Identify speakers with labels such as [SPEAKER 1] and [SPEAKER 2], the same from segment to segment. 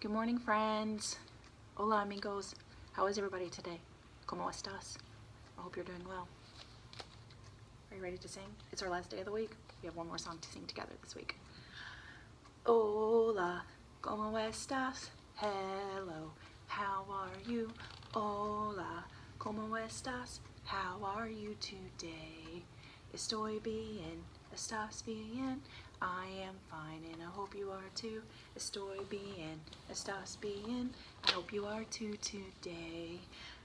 [SPEAKER 1] Good morning, friends. Hola, amigos. How is everybody today? ¿Cómo estás? I hope you're doing well. Are you ready to sing? It's our last day of the week. We have one more song to sing together this week. Hola, ¿cómo estás? Hello, how are you? Hola, ¿cómo estás? How are you today? Estoy bien, estás bien. I am fine and I hope you are too. Estoy bien, estás bien. I hope you are too today.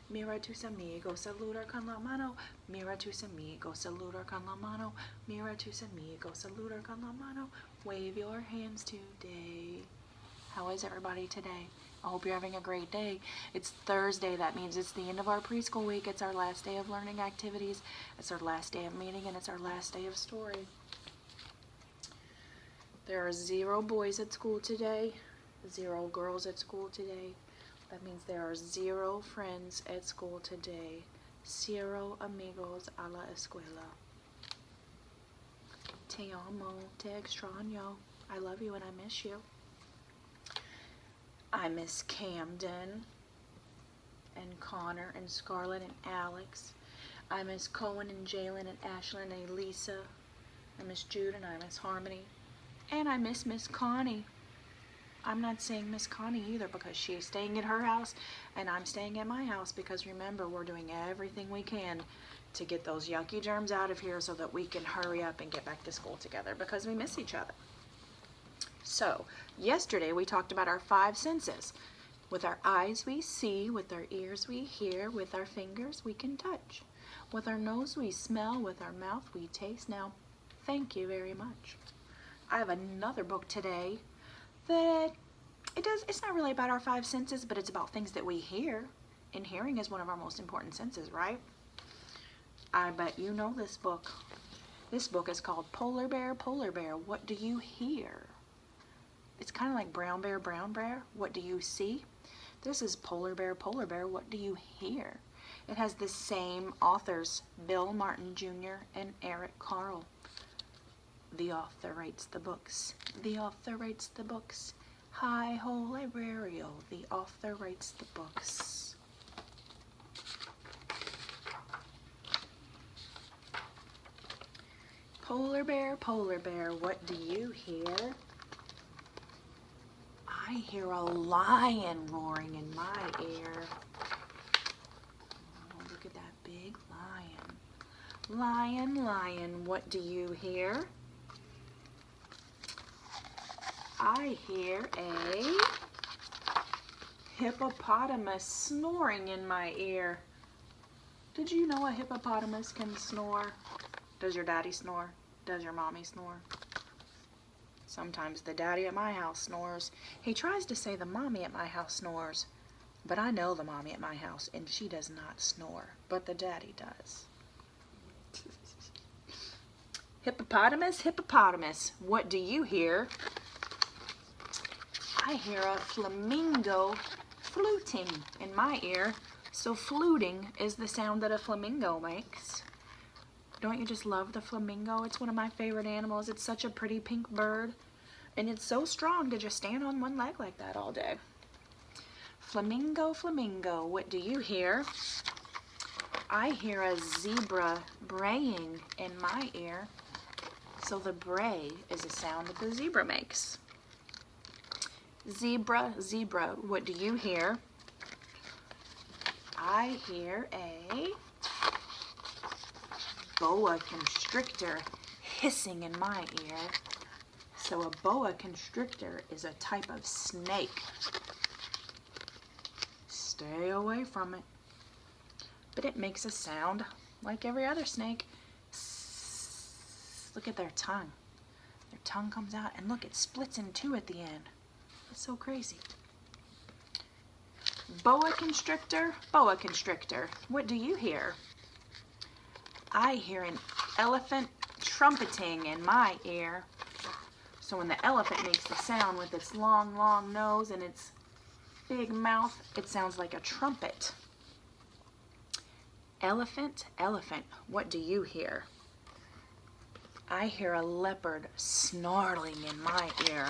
[SPEAKER 1] Mira tus amigos, saludar con la mano. Mira tus amigos, saludar con la mano. Mira tus amigos, saludar con la mano. Wave your hands today. How is everybody today? I hope you're having a great day. It's Thursday. That means it's the end of our preschool week. It's our last day of learning activities. It's our last day of meeting, and it's our last day of story. There are 0 boys at school today, 0 girls at school today. That means there are 0 friends at school today. 0 amigos a la escuela. Te amo, te extraño. I love you and I miss you. I miss Camden and Connor and Scarlett and Alex. I miss Cohen and Jalen and Ashlyn and Elisa. I miss Jude and I miss Harmony. And I miss Miss Connie. I'm not saying Miss Connie either because she's staying at her house and I'm staying at my house because remember, we're doing everything we can to get those yucky germs out of here so that we can hurry up and get back to school together because we miss each other. So, yesterday we talked about our 5 senses. With our eyes we see, with our ears we hear, with our fingers we can touch. With our nose we smell, with our mouth we taste. Now, thank you very much. I have another book today that it's not really about our 5 senses, but it's about things that we hear. And hearing is one of our most important senses, right? I bet you know this book. This book is called Polar Bear, What Do You Hear? It's kind of like Brown Bear, What Do You See? This is Polar Bear, What Do You Hear? It has the same authors, Bill Martin Jr. and Eric Carle. The author writes the books. The author writes the books. Hi-ho, librario. The author writes the books. Polar Bear, what do you hear? I hear a lion roaring in my ear. Oh, look at that big lion. Lion, lion, what do you hear? I hear a hippopotamus snoring in my ear. Did you know a hippopotamus can snore? Does your daddy snore? Does your mommy snore? Sometimes the daddy at my house snores. He tries to say the mommy at my house snores, but I know the mommy at my house and she does not snore, but the daddy does. Hippopotamus, what do you hear? I hear a flamingo fluting in my ear. So fluting is the sound that a flamingo makes. Don't you just love the flamingo? It's one of my favorite animals. It's such a pretty pink bird. And it's so strong to just stand on one leg like that all day. Flamingo, what do you hear? I hear a zebra braying in my ear. So the bray is a sound that the zebra makes. Zebra, what do you hear? I hear a boa constrictor hissing in my ear. So a boa constrictor is a type of snake. Stay away from it. But it makes a sound like every other snake. Look at their tongue. Their tongue comes out and look, it splits in 2 at the end. It's so crazy. Boa constrictor, what do you hear? I hear an elephant trumpeting in my ear. So when the elephant makes the sound with its long, long nose and its big mouth, it sounds like a trumpet. Elephant, what do you hear? I hear a leopard snarling in my ear.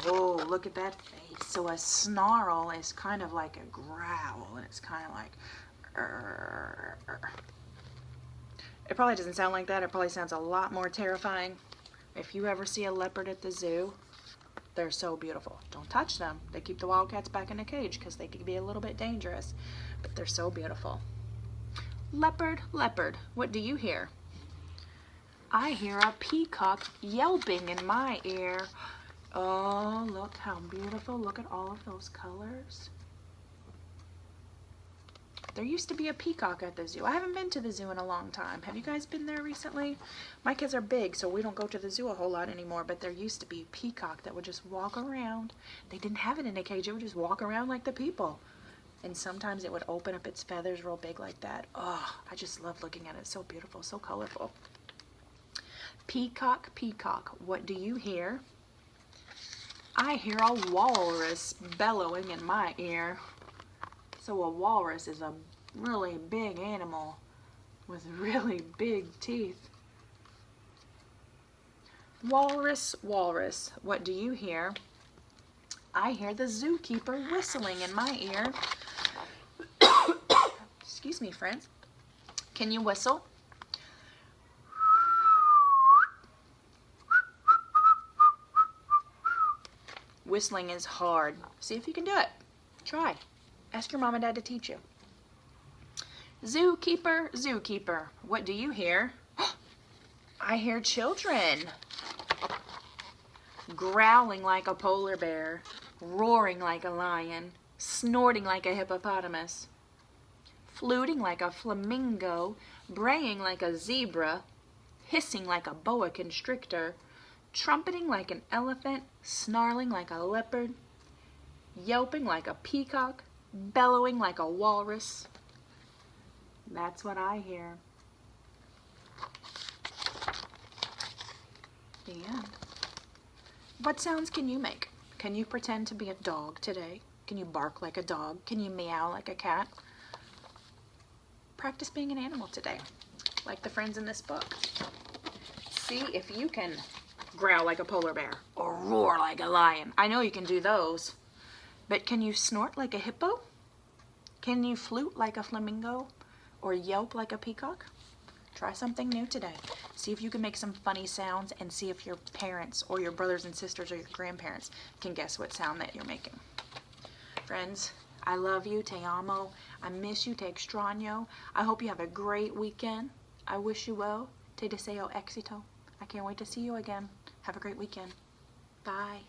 [SPEAKER 1] Oh, look at that face. So a snarl is kind of like a growl, and it's kind of like, It probably doesn't sound like that. It probably sounds a lot more terrifying. If you ever see a leopard at the zoo, they're so beautiful. Don't touch them. They keep the wildcats back in a cage because they can be a little bit dangerous, but they're so beautiful. Leopard, leopard, what do you hear? I hear a peacock yelping in my ear. Oh, look how beautiful. Look at all of those colors. There used to be a peacock at the zoo. I haven't been to the zoo in a long time. Have you guys been there recently? My kids are big, so we don't go to the zoo a whole lot anymore, but there used to be a peacock that would just walk around. They didn't have it in a cage. It would just walk around like the people. And sometimes it would open up its feathers real big like that. Oh, I just love looking at it. It's so beautiful, so colorful. Peacock, peacock, what do you hear? I hear a walrus bellowing in my ear. So a walrus is a really big animal with really big teeth. Walrus, walrus, what do you hear? I hear the zookeeper whistling in my ear. Excuse me, friends. Can you whistle? Whistling is hard. See if you can do it. Try. Ask your mom and dad to teach you. Zookeeper, zookeeper, what do you hear? I hear children. Growling like a polar bear, roaring like a lion, snorting like a hippopotamus, fluting like a flamingo, braying like a zebra, hissing like a boa constrictor, trumpeting like an elephant, snarling like a leopard, yelping like a peacock, bellowing like a walrus. That's what I hear. The end. What sounds can you make? Can you pretend to be a dog today? Can you bark like a dog? Can you meow like a cat? Practice being an animal today, like the friends in this book. See if you can growl like a polar bear or roar like a lion. I know you can do those, but can you snort like a hippo? Can you flute like a flamingo or yelp like a peacock? Try something new today. See if you can make some funny sounds and see if your parents or your brothers and sisters or your grandparents can guess what sound that you're making. Friends, I love you. Te amo. I miss you. Te extraño. I hope you have a great weekend. I wish you well. Te deseo éxito. I can't wait to see you again. Have a great weekend. Bye.